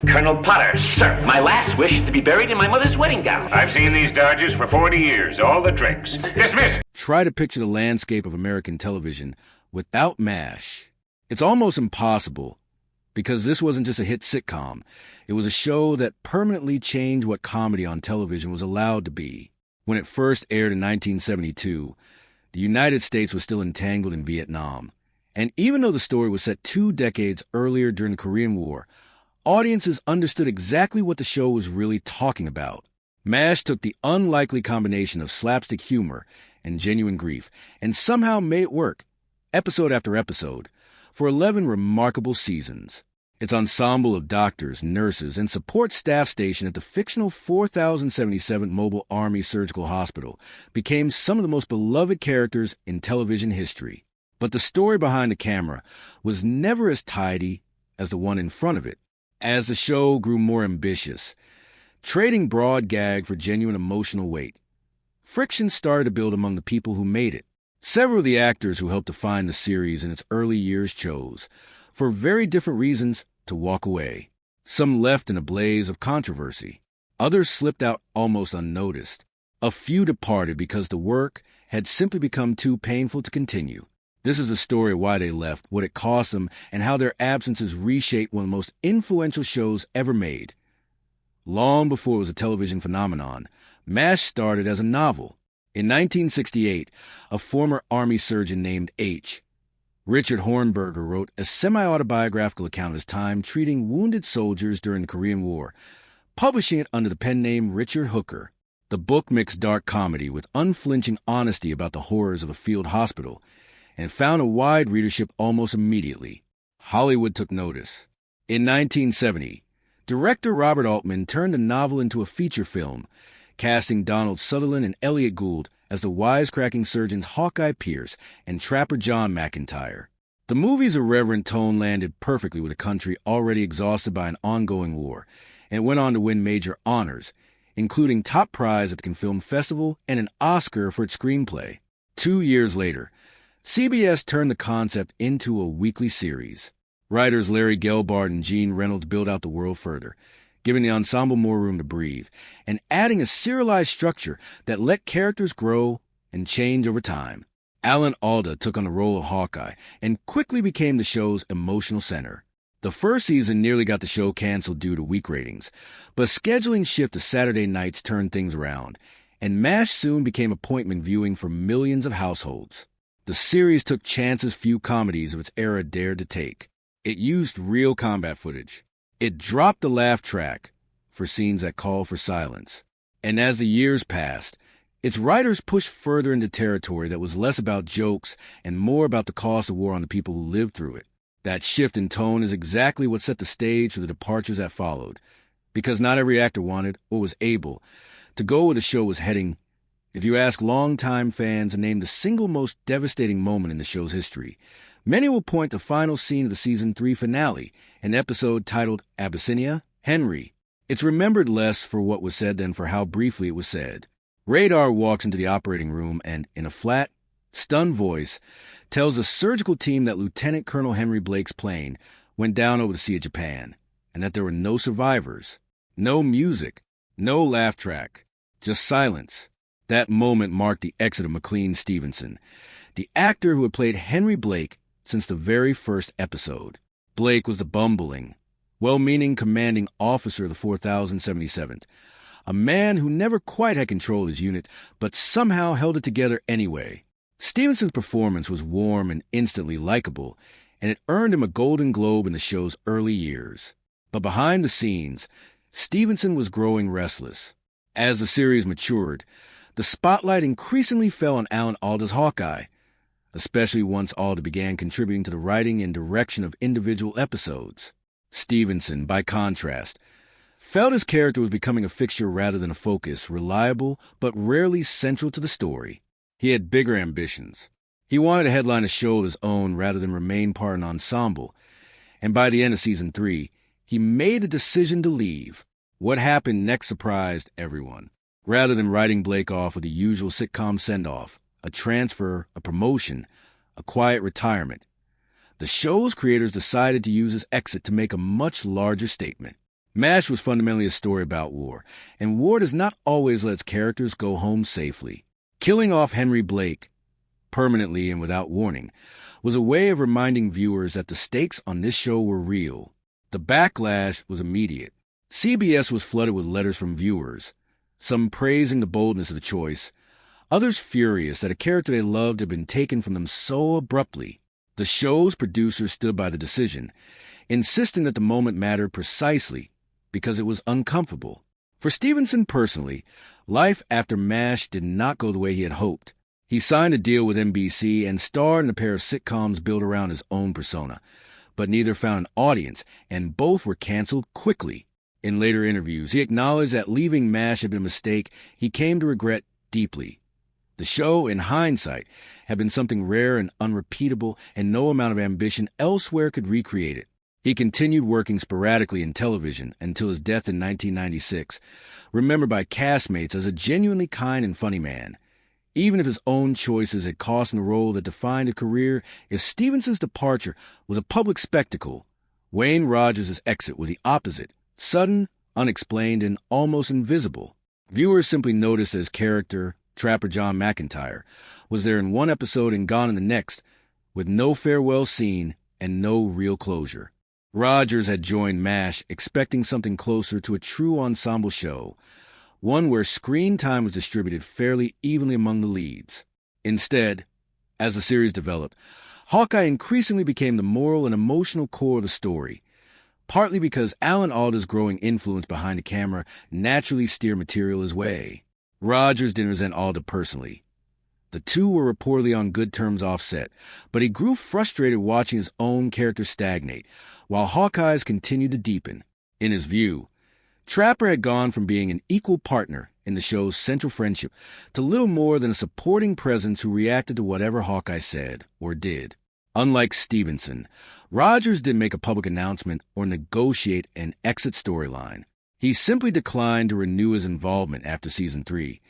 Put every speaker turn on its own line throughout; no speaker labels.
Colonel Potter, sir, my last wish is to be buried in my mother's wedding gown.
I've seen these Dodgers for 40 years, all the tricks. Dismissed!
Try to picture the landscape of American television without MASH. It's almost impossible, because this wasn't just a hit sitcom. It was a show that permanently changed what comedy on television was allowed to be. When it first aired in 1972, the United States was still entangled in Vietnam. And even though the story was set 2 decades earlier during the Korean War, audiences understood exactly what the show was really talking about. MASH took the unlikely combination of slapstick humor and genuine grief, and somehow made it work, episode after episode, for 11 remarkable seasons. Its ensemble of doctors, nurses, and support staff stationed at the fictional 4077 Mobile Army Surgical Hospital became some of the most beloved characters in television history. But the story behind the camera was never as tidy as the one in front of it. As the show grew more ambitious, trading broad gag for genuine emotional weight, friction started to build among the people who made it. Several of the actors who helped define the series in its early years chose, for very different reasons, to walk away. Some left in a blaze of controversy. Others slipped out almost unnoticed. A few departed because the work had simply become too painful to continue. This is the story of why they left, what it cost them, and how their absences reshaped one of the most influential shows ever made. Long before it was a television phenomenon, MASH started as a novel. In 1968, a former Army surgeon named H. Richard Hornberger wrote a semi-autobiographical account of his time treating wounded soldiers during the Korean War, publishing it under the pen name Richard Hooker. The book mixed dark comedy with unflinching honesty about the horrors of a field hospital, and found a wide readership almost immediately. Hollywood took notice. In 1970, director Robert Altman turned the novel into a feature film, casting Donald Sutherland and Elliot Gould as the wisecracking surgeons Hawkeye Pierce and Trapper John McIntyre. The movie's irreverent tone landed perfectly with a country already exhausted by an ongoing war, and went on to win major honors, including top prize at the Cannes Film Festival and an Oscar for its screenplay. 2 years later, CBS turned the concept into a weekly series. Writers Larry Gelbart and Gene Reynolds built out the world further, giving the ensemble more room to breathe, and adding a serialized structure that let characters grow and change over time. Alan Alda took on the role of Hawkeye and quickly became the show's emotional center. The first season nearly got the show canceled due to weak ratings, but scheduling shift to Saturday nights turned things around, and MASH soon became appointment viewing for millions of households. The series took chances few comedies of its era dared to take. It used real combat footage. It dropped the laugh track for scenes that called for silence. And as the years passed, its writers pushed further into territory that was less about jokes and more about the cost of war on the people who lived through it. That shift in tone is exactly what set the stage for the departures that followed, because not every actor wanted, or was able, to go where the show was heading. If you ask longtime fans to name the single most devastating moment in the show's history, many will point to the final scene of the Season 3 finale, an episode titled Abyssinia, Henry. It's remembered less for what was said than for how briefly it was said. Radar walks into the operating room and, in a flat, stunned voice, tells the surgical team that Lieutenant Colonel Henry Blake's plane went down over the Sea of Japan, and that there were no survivors, no music, no laugh track, just silence. That moment marked the exit of McLean Stevenson, the actor who had played Henry Blake since the very first episode. Blake was the bumbling, well-meaning commanding officer of the 4077th, a man who never quite had control of his unit, but somehow held it together anyway. Stevenson's performance was warm and instantly likable, and it earned him a Golden Globe in the show's early years. But behind the scenes, Stevenson was growing restless. As the series matured, the spotlight increasingly fell on Alan Alda's Hawkeye, especially once Alda began contributing to the writing and direction of individual episodes. Stevenson, by contrast, felt his character was becoming a fixture rather than a focus, reliable but rarely central to the story. He had bigger ambitions. He wanted to headline a show of his own rather than remain part of an ensemble, and by the end of Season 3, he made a decision to leave. What happened next surprised everyone. Rather than writing Blake off with the usual sitcom send-off, a transfer, a promotion, a quiet retirement, the show's creators decided to use his exit to make a much larger statement. MASH was fundamentally a story about war, and war does not always let its characters go home safely. Killing off Henry Blake, permanently and without warning, was a way of reminding viewers that the stakes on this show were real. The backlash was immediate. CBS was flooded with letters from viewers, some praising the boldness of the choice, others furious that a character they loved had been taken from them so abruptly. The show's producers stood by the decision, insisting that the moment mattered precisely because it was uncomfortable. For Stevenson personally, life after MASH did not go the way he had hoped. He signed a deal with NBC and starred in a pair of sitcoms built around his own persona, but neither found an audience, and both were canceled quickly. In later interviews, he acknowledged that leaving MASH had been a mistake he came to regret deeply. The show, in hindsight, had been something rare and unrepeatable, and no amount of ambition elsewhere could recreate it. He continued working sporadically in television until his death in 1996, remembered by castmates as a genuinely kind and funny man. Even if his own choices had cost him the role that defined his career, if Stevenson's departure was a public spectacle, Wayne Rogers' exit was the opposite, sudden, unexplained, and almost invisible. Viewers simply noticed that his character, Trapper John McIntyre, was there in one episode and gone in the next, with no farewell scene and no real closure. Rogers had joined MASH expecting something closer to a true ensemble show, one where screen time was distributed fairly evenly among the leads. Instead, as the series developed, Hawkeye increasingly became the moral and emotional core of the story, partly because Alan Alda's growing influence behind the camera naturally steered material his way. Rogers didn't resent Alda personally. The two were reportedly on good terms offset, but he grew frustrated watching his own character stagnate, while Hawkeye's continued to deepen. In his view, Trapper had gone from being an equal partner in the show's central friendship to little more than a supporting presence who reacted to whatever Hawkeye said or did. Unlike Stevenson, Rogers didn't make a public announcement or negotiate an exit storyline. He simply declined to renew his involvement after Season 3,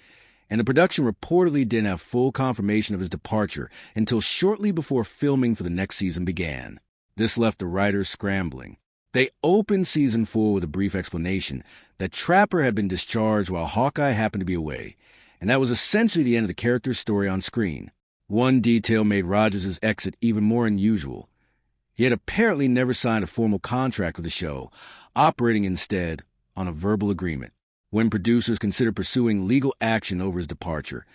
and the production reportedly didn't have full confirmation of his departure until shortly before filming for the next season began. This left the writers scrambling. They opened Season 4 with a brief explanation that Trapper had been discharged while Hawkeye happened to be away, and that was essentially the end of the character's story on screen. One detail made Rogers' exit even more unusual. He had apparently never signed a formal contract with the show, operating instead on a verbal agreement. When producers considered pursuing legal action over his departure,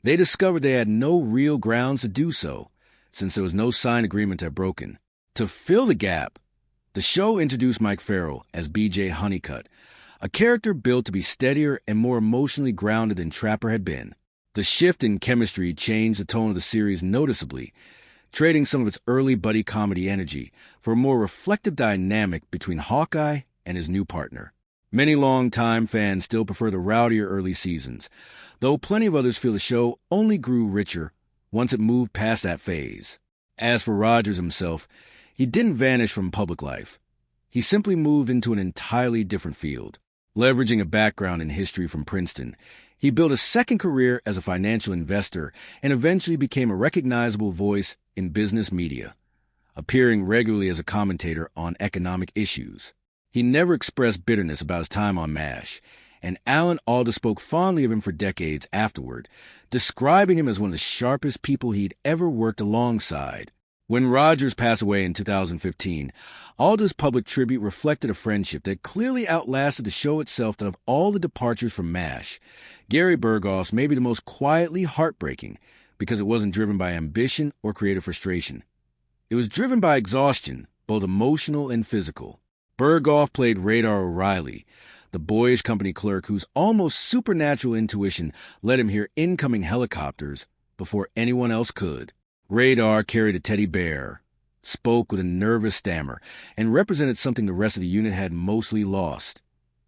they discovered they had no real grounds to do so, since there was no signed agreement that had broken. To fill the gap, the show introduced Mike Farrell as B.J. Honeycutt, a character built to be steadier and more emotionally grounded than Trapper had been. The shift in chemistry changed the tone of the series noticeably, trading some of its early buddy comedy energy for a more reflective dynamic between Hawkeye and his new partner. Many longtime fans still prefer the rowdier early seasons, though plenty of others feel the show only grew richer once it moved past that phase. As for Rogers himself, he didn't vanish from public life. He simply moved into an entirely different field. Leveraging a background in history from Princeton, he built a second career as a financial investor and eventually became a recognizable voice in business media, appearing regularly as a commentator on economic issues. He never expressed bitterness about his time on MASH, and Alan Alda spoke fondly of him for decades afterward, describing him as one of the sharpest people he'd ever worked alongside. When Rogers passed away in 2015, Alda's public tribute reflected a friendship that clearly outlasted the show itself. That of all the departures from MASH, Gary Berghoff's may be the most quietly heartbreaking because it wasn't driven by ambition or creative frustration. It was driven by exhaustion, both emotional and physical. Berghoff played Radar O'Reilly, the boyish company clerk whose almost supernatural intuition let him hear incoming helicopters before anyone else could. Radar carried a teddy bear, spoke with a nervous stammer, and represented something the rest of the unit had mostly lost: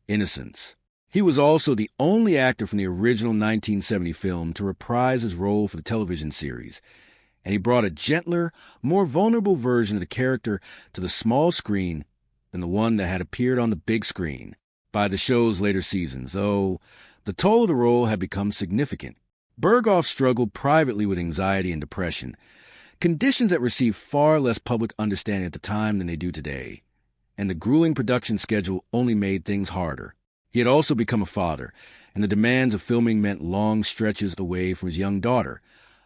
innocence. He was also the only actor from the original 1970 film to reprise his role for the television series, and he brought a gentler, more vulnerable version of the character to the small screen than the one that had appeared on the big screen. By the show's later seasons, though, the toll of the role had become significant. Berghoff struggled privately with anxiety and depression, conditions that received far less public understanding at the time than they do today. and the grueling production schedule only made things harder. He had also become a father, and the demands of filming meant long stretches away from his young daughter,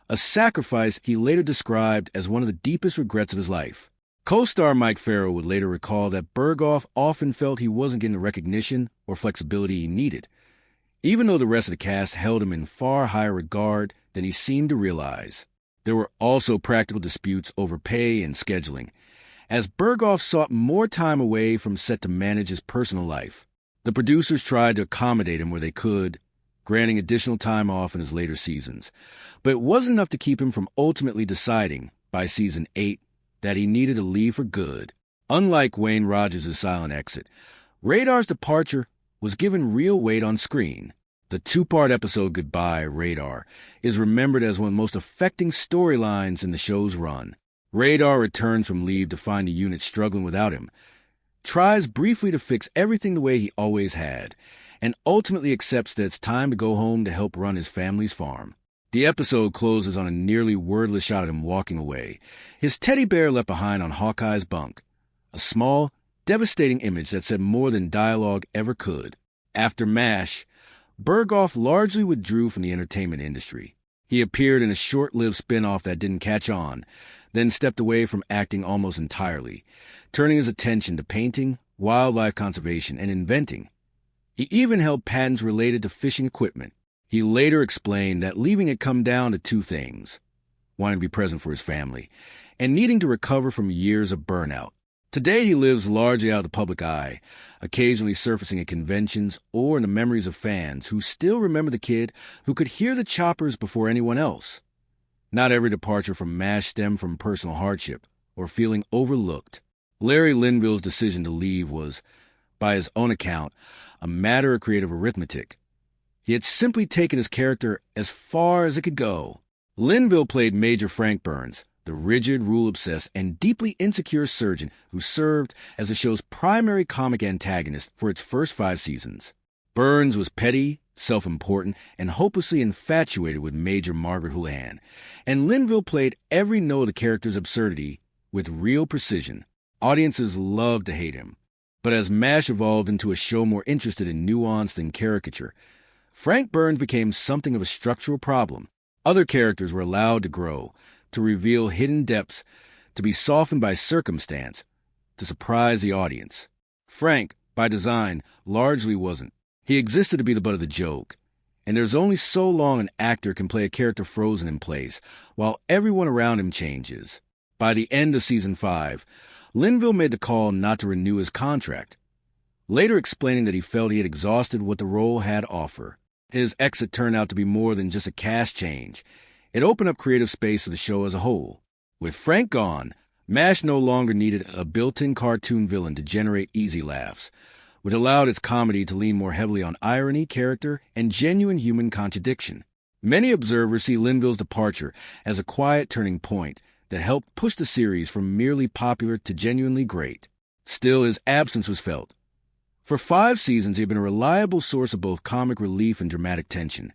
a sacrifice he later described as one of the deepest regrets of his life. Co-star Mike Farrell would later recall that Berghoff often felt he wasn't getting the recognition or flexibility he needed, even though the rest of the cast held him in far higher regard than he seemed to realize. There were also practical disputes over pay and scheduling, as Berghoff sought more time away from set to manage his personal life. The producers tried to accommodate him where they could, granting additional time off in his later seasons, but it wasn't enough to keep him from ultimately deciding, by season 8, that he needed to leave for good. Unlike Wayne Rogers' silent exit, Radar's departure was given real weight on screen. The 2-part episode Goodbye, Radar is remembered as one of the most affecting storylines in the show's run. Radar returns from leave to find the unit struggling without him, tries briefly to fix everything the way he always had, and ultimately accepts that it's time to go home to help run his family's farm. The episode closes on a nearly wordless shot of him walking away, his teddy bear left behind on Hawkeye's bunk, a small, devastating image that said more than dialogue ever could. After MASH, Berghoff largely withdrew from the entertainment industry. He appeared in a short-lived spin-off that didn't catch on, then stepped away from acting almost entirely, turning his attention to painting, wildlife conservation, and inventing. He even held patents related to fishing equipment. He later explained that leaving had come down to 2 things: wanting to be present for his family, and needing to recover from years of burnout. Today he lives largely out of the public eye, occasionally surfacing at conventions or in the memories of fans who still remember the kid who could hear the choppers before anyone else. Not every departure from MASH stemmed from personal hardship or feeling overlooked. Larry Linville's decision to leave was, by his own account, a matter of creative arithmetic. He had simply taken his character as far as it could go. Linville played Major Frank Burns, the rigid, rule-obsessed, and deeply insecure surgeon who served as the show's primary comic antagonist for its first 5 seasons. Burns was petty, self-important, and hopelessly infatuated with Major Margaret Houlihan, and Linville played every note of the character's absurdity with real precision. Audiences loved to hate him, but as MASH evolved into a show more interested in nuance than caricature, Frank Burns became something of a structural problem. Other characters were allowed to grow, to reveal hidden depths, to be softened by circumstance, to surprise the audience. Frank, by design, largely wasn't. He existed to be the butt of the joke, and there's only so long an actor can play a character frozen in place, while everyone around him changes. By the end of season 5, Linville made the call not to renew his contract, later explaining that he felt he had exhausted what the role had to offer. His exit turned out to be more than just a cast change. It opened up creative space for the show as a whole. With Frank gone, MASH no longer needed a built-in cartoon villain to generate easy laughs, which allowed its comedy to lean more heavily on irony, character, and genuine human contradiction. Many observers see Linville's departure as a quiet turning point that helped push the series from merely popular to genuinely great. Still, his absence was felt. For 5 seasons, he had been a reliable source of both comic relief and dramatic tension,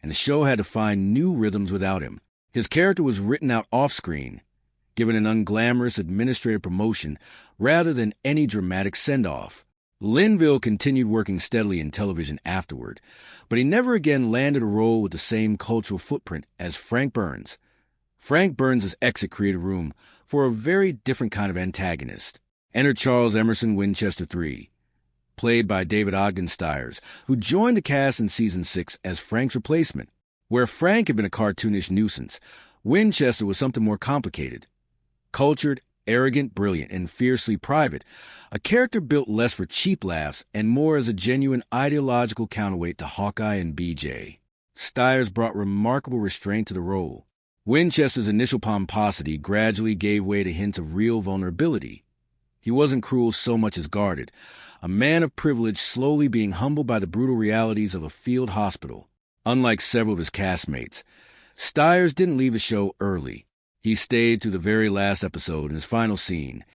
and the show had to find new rhythms without him. His character was written out off-screen, given an unglamorous administrative promotion rather than any dramatic send-off. Linville continued working steadily in television afterward, but he never again landed a role with the same cultural footprint as Frank Burns. Frank Burns' exit created room for a very different kind of antagonist. Enter Charles Emerson Winchester III, played by David Ogden Stiers, who joined the cast in season 6 as Frank's replacement. Where Frank had been a cartoonish nuisance, Winchester was something more complicated. Cultured, arrogant, brilliant, and fiercely private, a character built less for cheap laughs and more as a genuine ideological counterweight to Hawkeye and BJ. Stiers brought remarkable restraint to the role. Winchester's initial pomposity gradually gave way to hints of real vulnerability. He wasn't cruel so much as guarded, a man of privilege slowly being humbled by the brutal realities of a field hospital. Unlike several of his castmates, Stiers didn't leave the show early. He stayed through the very last episode in his final scene,